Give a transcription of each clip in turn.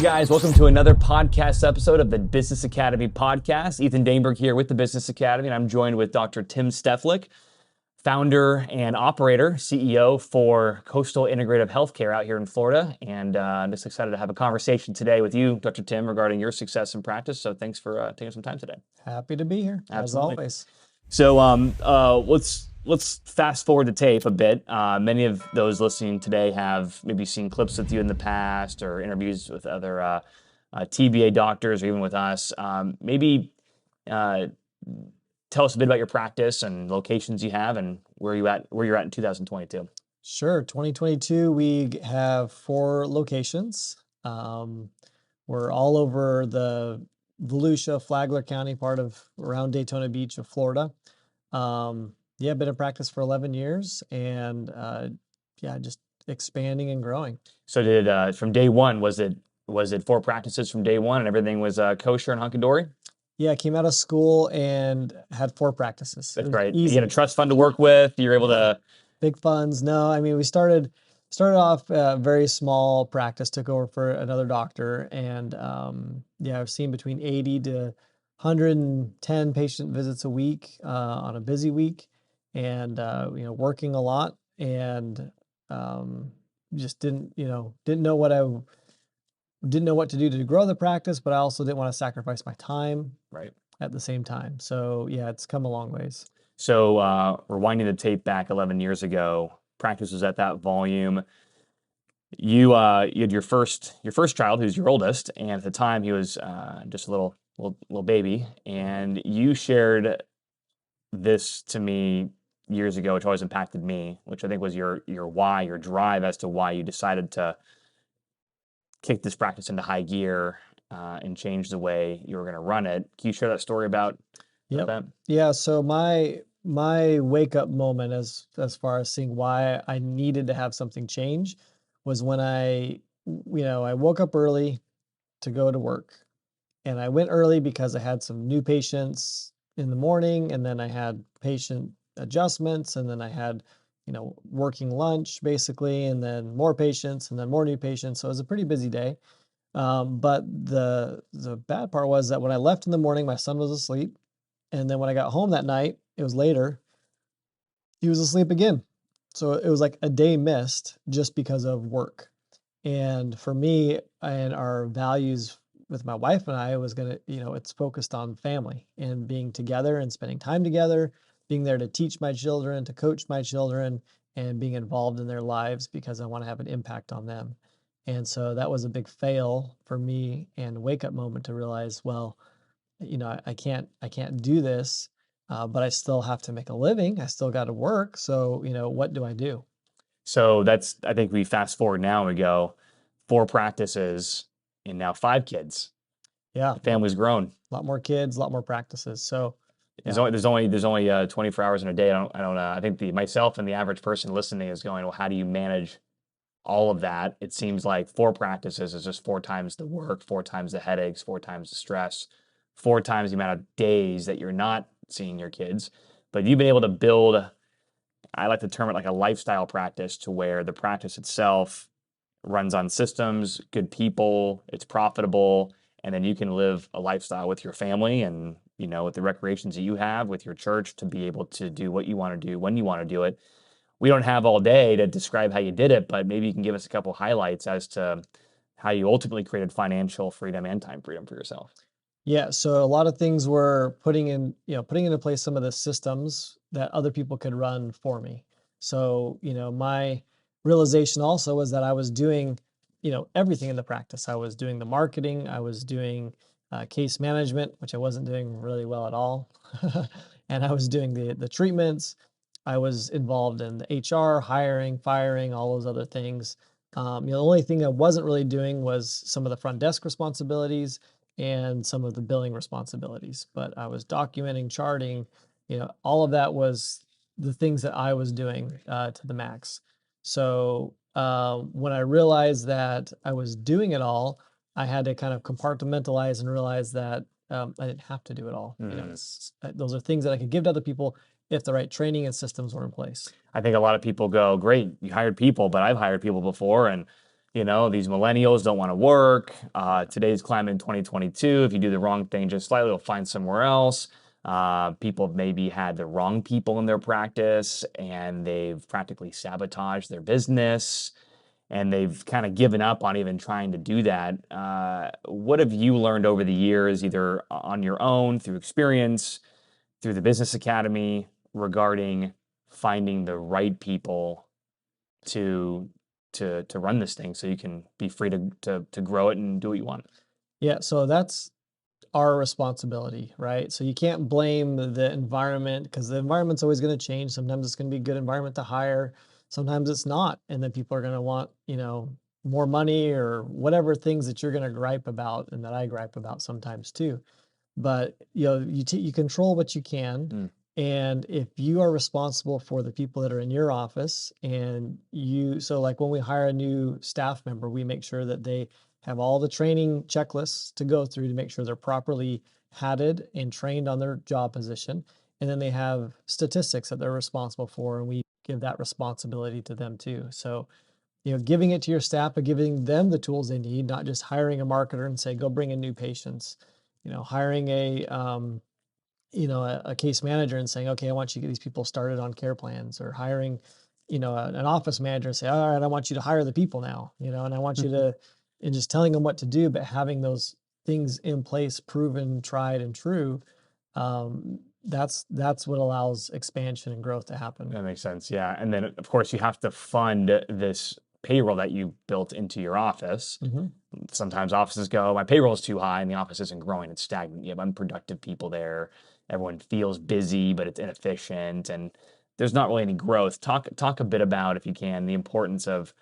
guys, welcome to another podcast episode of the Business Academy podcast. Ethan Daneberg here with the Business Academy, and I'm joined with Dr. Tim Steflik, founder and operator, CEO for Coastal Integrative Healthcare out here in Florida. And I'm just excited to have a conversation today with you, Dr. Tim, regarding your success in practice. So thanks for taking some time today. Happy to be here, Absolutely. as always. So let's fast forward the tape a bit. Many of those listening today have maybe seen clips with you in the past or interviews with other TBA doctors or even with us. Maybe tell us a bit about your practice and locations you have and where you're at in 2022. Sure. 2022, we have 4 locations. We're all over the Volusia, Flagler County, part of around Daytona Beach of Florida. Been in practice for 11 years and just expanding and growing. So did from day one, was it 4 practices from day one and everything was kosher and hunky-dory? Yeah, I came out of school and had 4 practices. That's right. Easy. You had a trust fund to work with. You're able to... Big funds. No, I mean, we started off a very small practice, took over for another doctor, and I've seen between 80 to 110 patient visits a week on a busy week, and working a lot, and just didn't know what to do to grow the practice, but I also didn't want to sacrifice my time at the same time. So yeah, it's come a long ways. So rewinding the tape back 11 years ago, practice was at that volume. You had your first child, who's your oldest, and at the time he was just a little baby. And you shared this to me years ago, which always impacted me, which I think was your why, your drive as to why you decided to kick this practice into high gear and change the way you were going to run it. Can you share that story about that? Yeah. So my wake up moment as far as seeing why I needed to have something change was when I woke up early to go to work, and I went early because I had some new patients in the morning, and then I had patient adjustments, and then I had working lunch basically, and then more patients, and then more new patients. So it was a pretty busy day. But the bad part was that when I left in the morning, my son was asleep. And then when I got home that night, it was later, he was asleep again. So it was like a day missed just because of work. And for me and our values with my wife and I was it's focused on family and being together and spending time together, being there to teach my children, to coach my children, and being involved in their lives because I want to have an impact on them. And so that was a big fail for me and wake up moment to realize, well, I can't do this, but I still have to make a living. I still got to work. So, what do I do? So I think we fast forward now and we go 4 practices and now 5 kids. Yeah. The family's grown. A lot more kids, a lot more practices. So there's only 24 hours in a day. I think myself and the average person listening is going, well, how do you manage all of that? It seems like 4 practices is just 4 times the work, 4 times the headaches, 4 times the stress, 4 times the amount of days that you're not seeing your kids. But you've been able to build, I like to term it like a lifestyle practice, to where the practice itself runs on systems, good people, it's profitable, and then you can live a lifestyle with your family and, with the recreations that you have with your church to be able to do what you want to do when you want to do it. We don't have all day to describe how you did it, but maybe you can give us a couple highlights as to how you ultimately created financial freedom and time freedom for yourself. Yeah, so a lot of things were putting into place some of the systems that other people could run for me. So, my realization also was that I was doing, everything in the practice. I was doing the marketing, I was doing case management, which I wasn't doing really well at all. And I was doing the treatments. I was involved in the HR, hiring, firing, all those other things. The only thing I wasn't really doing was some of the front desk responsibilities and some of the billing responsibilities. But I was documenting, charting, all of that was the things that I was doing to the max. So when I realized that I was doing it all, I had to kind of compartmentalize and realize that I didn't have to do it all. Those are things that I could give to other people if the right training and systems were in place. I think a lot of people go, great, you hired people, but I've hired people before and These millennials don't want to work. Today's climate in 2022, if you do the wrong thing just slightly, you'll find somewhere else. People have maybe had the wrong people in their practice and they've practically sabotaged their business and they've kind of given up on even trying to do that. What have you learned over the years, either on your own, through experience, through the business academy, regarding finding the right people to to run this thing so you can be free to grow it and do what you want? Yeah, so that's our responsibility, right? So you can't blame the environment because the environment's always going to change. Sometimes it's going to be a good environment to hire, sometimes it's not, and then people are going to want, more money or whatever things that you're going to gripe about and that I gripe about sometimes too. But you control what you can, Mm. and if you are responsible for the people that are in your office, and so like when we hire a new staff member, we make sure that they have all the training checklists to go through to make sure they're properly hatted and trained on their job position, and then they have statistics that they're responsible for, and we give that responsibility to them too. So giving it to your staff, but giving them the tools they need, not just hiring a marketer and say, go bring in new patients. Hiring a case manager and saying, okay, I want you to get these people started on care plans, or hiring, an office manager and say, all right, I want you to hire the people now, and I want you to, and just telling them what to do, but having those things in place, proven, tried and true. That's what allows expansion and growth to happen. That makes sense. Yeah. And then, of course, you have to fund this payroll that you built into your office. Mm-hmm. Sometimes offices go, my payroll is too high and the office isn't growing, it's stagnant. You have unproductive people there. Everyone feels busy, but it's inefficient and there's not really any growth. Talk a bit about, if you can, the importance of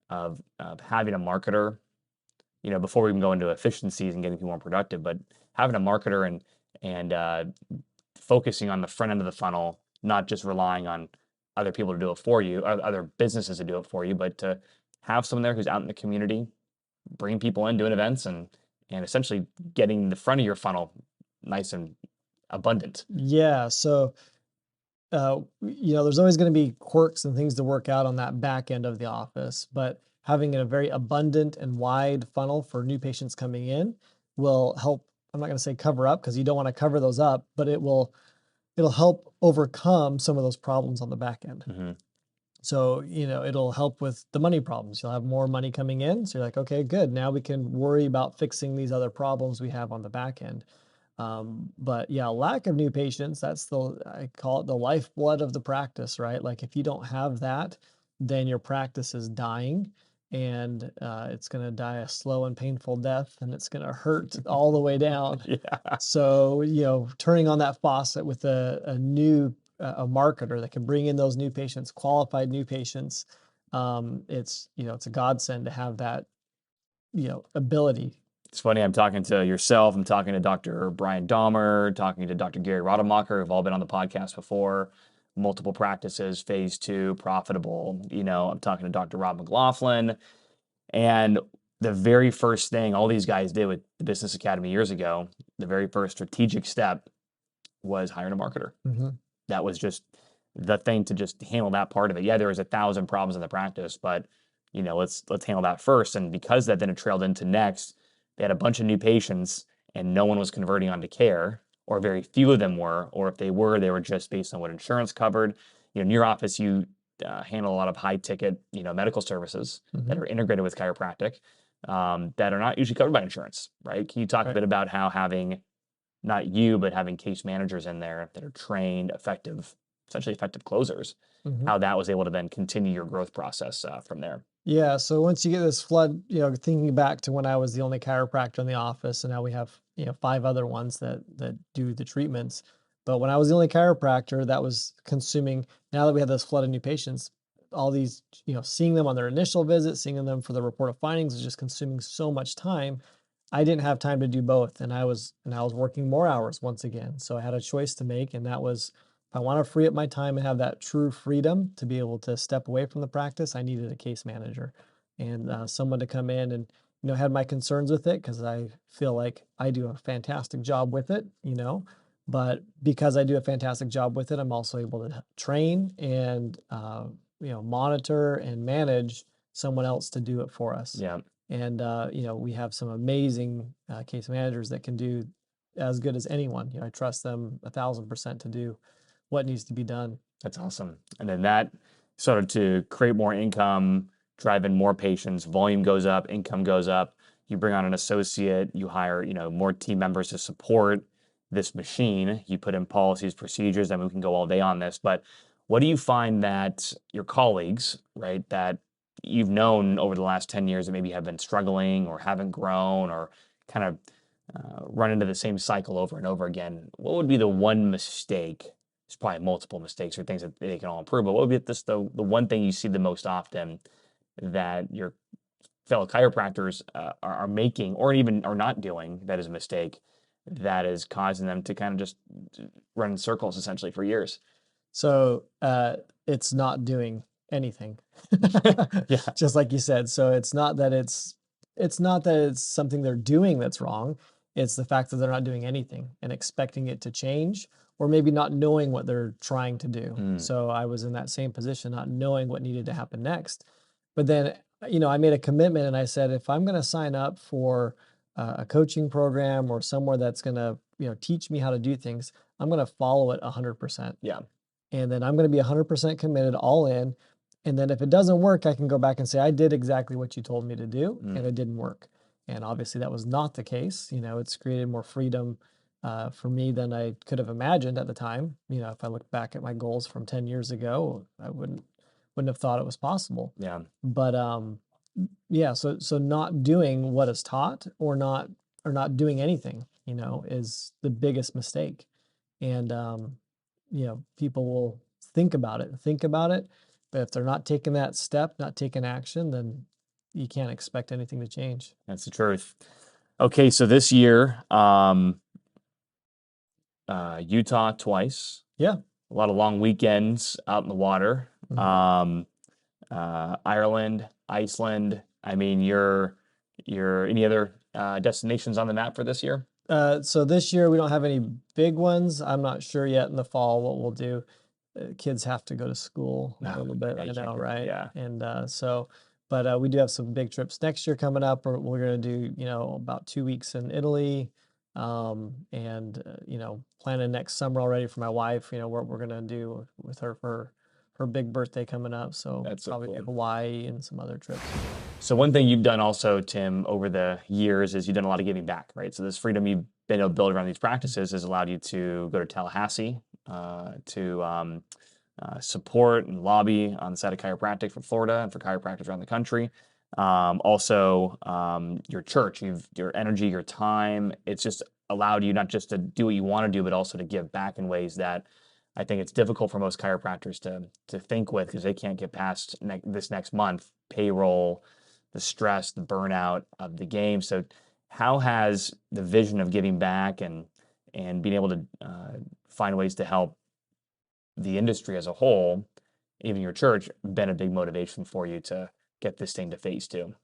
having a marketer, before we even go into efficiencies and getting people more productive, but having a marketer and focusing on the front end of the funnel, not just relying on other people to do it for you, or other businesses to do it for you, but to have someone there who's out in the community, bringing people in, doing events, and essentially getting the front of your funnel nice and abundant. Yeah. So, there's always going to be quirks and things to work out on that back end of the office, but having a very abundant and wide funnel for new patients coming in will help. I'm not going to say cover up, because you don't want to cover those up, but it'll help overcome some of those problems on the back end. Mm-hmm. So, it'll help with the money problems. You'll have more money coming in. So you're like, okay, good. Now we can worry about fixing these other problems we have on the back end. But yeah, lack of new patients, I call it the lifeblood of the practice, right? Like if you don't have that, then your practice is dying, and it's going to die a slow and painful death, and it's going to hurt all the way down. Yeah. So, turning on that faucet with a new a marketer that can bring in those new patients, qualified new patients, it's a godsend to have that, ability. It's funny, I'm talking to yourself, I'm talking to Dr. Brian Dahmer, talking to Dr. Gary Rademacher, who've all been on the podcast before, multiple practices, phase two, profitable. I'm talking to Dr. Rob McLaughlin. And the very first thing all these guys did with the Business Academy years ago, the very first strategic step was hiring a marketer. Mm-hmm. That was just the thing to just handle that part of it. Yeah, there was 1,000 problems in the practice, but let's handle that first. And because that then it trailed into next, they had a bunch of new patients and no one was converting onto care, or very few of them were, or if they were just based on what insurance covered. In your office, you handle a lot of high ticket, medical services Mm-hmm. that are integrated with chiropractic, that are not usually covered by insurance, right? Can you talk a bit about how having, not you, but having case managers in there that are trained, effective, essentially effective closers, Mm-hmm. how that was able to then continue your growth process from there? Yeah. So once you get this flood, thinking back to when I was the only chiropractor in the office, and now we have, 5 other ones that do the treatments. But when I was the only chiropractor, that was consuming, now that we had this flood of new patients, all these, seeing them on their initial visit, seeing them for the report of findings is just consuming so much time. I didn't have time to do both. And I was working more hours once again. So I had a choice to make. And that was, if I want to free up my time and have that true freedom to be able to step away from the practice, I needed a case manager and someone to come in and, had my concerns with it, because I feel like I do a fantastic job with it, but because I do a fantastic job with it, I'm also able to train and, monitor and manage someone else to do it for us. Yeah. And we have some amazing case managers that can do as good as anyone. I trust them 1,000% to do what needs to be done. That's awesome. And then that sort of to create more income, drive in more patients, volume goes up, income goes up. You bring on an associate, you hire, more team members to support this machine. You put in policies, procedures, and we can go all day on this. But what do you find that your colleagues, right, that you've known over the last 10 years that maybe have been struggling or haven't grown or kind of run into the same cycle over and over again? What would be the one mistake? There's probably multiple mistakes or things that they can all improve, but what would be the one thing you see the most often that your fellow chiropractors are making or even are not doing that is a mistake that is causing them to kind of just run in circles essentially for years? So it's not doing anything, Yeah. just like you said. So it's not that it's something they're doing that's wrong. It's the fact that they're not doing anything and expecting it to change, or maybe not knowing what they're trying to do. Mm, So I was in that same position, not knowing what needed to happen next. But then, I made a commitment and I said, if I'm going to sign up for a coaching program or somewhere that's going to, teach me how to do things, I'm going to follow it 100%. yeah. And then I'm going to be 100% committed all in. And then if it doesn't work, I can go back and say, I did exactly what you told me to do, and Mm, it didn't work. And obviously that was not the case. It's created more freedom for me than I could have imagined at the time. If I look back at my goals from 10 years ago, I wouldn't have thought it was possible. yeah. But yeah, so not doing what is taught, or not doing anything, is the biggest mistake. And people will think about it, but if they're not taking that step, not taking action, then you can't expect anything to change. That's the truth. Okay, so this year, Utah twice, Yeah. a lot of long weekends out in the water. Mhm. Ireland, Iceland. I mean, you're any other destinations on the map for this year? So this year we don't have any big ones. I'm not sure yet in the fall what we'll do. Kids have to go to school a No, little bit, yeah, I you can't know, do. right? Yeah, And but we do have some big trips next year coming up. We're going to do, about 2 weeks in Italy, and planning next summer already for my wife. What we're going to do with her for her big birthday coming up. So that's so probably cool. Hawaii and some other trips. So one thing you've done also, Tim, over the years is you've done a lot of giving back, right? So this freedom you've been able to build around these practices has allowed you to go to Tallahassee to support and lobby on the side of chiropractic for Florida and for chiropractors around the country. Also, your church, your energy, your time. It's just allowed you not just to do what you want to do, but also to give back in ways that I think it's difficult for most chiropractors to think with because they can't get past this next month payroll, the stress, the burnout of the game. So, how has the vision of giving back and being able to find ways to help the industry as a whole, even your church, been a big motivation for you to get this thing to phase two?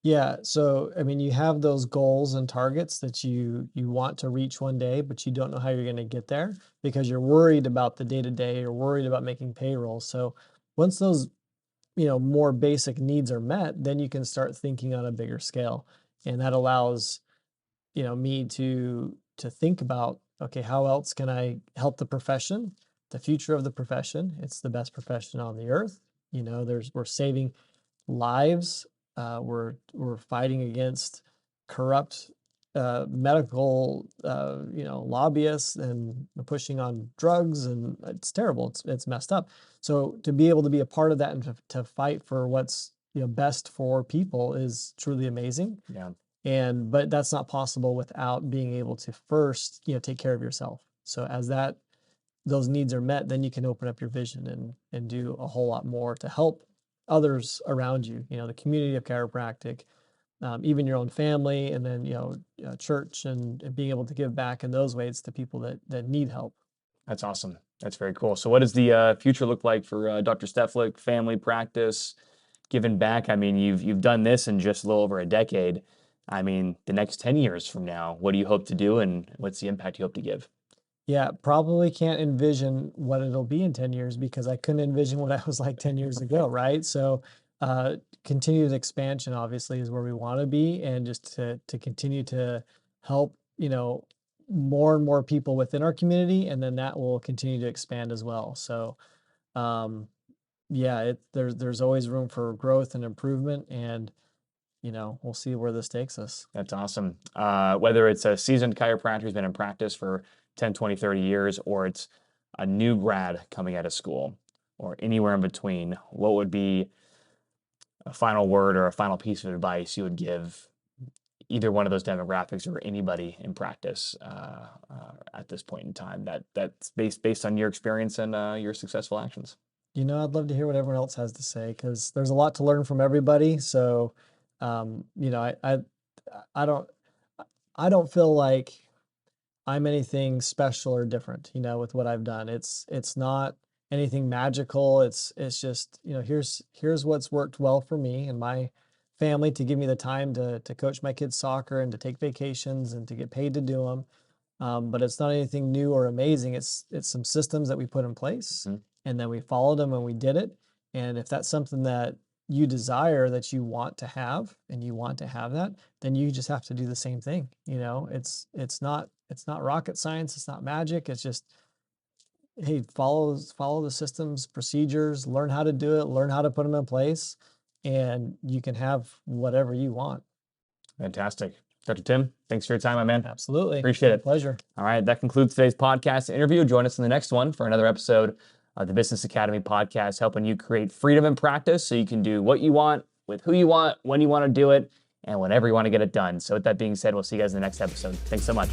Yeah, so I mean, you have those goals and targets that you want to reach one day, but you don't know how you're going to get there because you're worried about the day to day, you're worried about making payroll. So once those, more basic needs are met, then you can start thinking on a bigger scale. And that allows, me to think about, okay, how else can I help the profession, the future of the profession? It's the best profession on the earth. We're saving lives. We're fighting against corrupt medical, lobbyists and pushing on drugs, and it's terrible. It's messed up. So to be able to be a part of that and to fight for what's best for people is truly amazing. Yeah, But that's not possible without being able to first take care of yourself. So as those needs are met, then you can open up your vision and do a whole lot more to help others around you, the community of chiropractic, even your own family, and then, church, and being able to give back in those ways to people that need help. that's awesome. That's very cool. So, what does the future look like for Dr. Steflik, family practice, giving back? I mean, you've done this in just a little over a decade. I mean, the next 10 years from now, what do you hope to do, and what's the impact you hope to give? Yeah, probably can't envision what it'll be in 10 years because I couldn't envision what I was like 10 years ago, right? So, continued expansion obviously is where we want to be, and just to continue to help, more and more people within our community, and then that will continue to expand as well. So, um, yeah, there's always room for growth and improvement, and we'll see where this takes us. That's awesome. Whether it's a seasoned chiropractor who's been in practice for 10, 20, 30 years, or it's a new grad coming out of school, or anywhere in between, what would be a final word or a final piece of advice you would give either one of those demographics or anybody in practice at this point in time that's based on your experience and your successful actions? I'd love to hear what everyone else has to say, because there's a lot to learn from everybody. So, I don't I don't feel like I'm anything special or different, with what I've done. It's not anything magical. It's just, here's what's worked well for me and my family, to give me the time to coach my kids soccer and to take vacations and to get paid to do them. But it's not anything new or amazing. It's some systems that we put in place, Mhm. and then we followed them and we did it. And if that's something that you desire, that you want to have, and you want to have that, then you just have to do the same thing. It's not rocket science. It's not magic. It's just, hey, follow the systems, procedures, learn how to do it, learn how to put them in place, and you can have whatever you want. Fantastic. Dr. Tim, thanks for your time, my man. Absolutely. Appreciate My it. pleasure. All right, that concludes today's podcast interview. Join us in the next one for another episode of the Business Academy podcast, helping you create freedom in practice so you can do what you want, with who you want, when you want to do it, and whenever you want to get it done. So with that being said, we'll see you guys in the next episode. Thanks so much.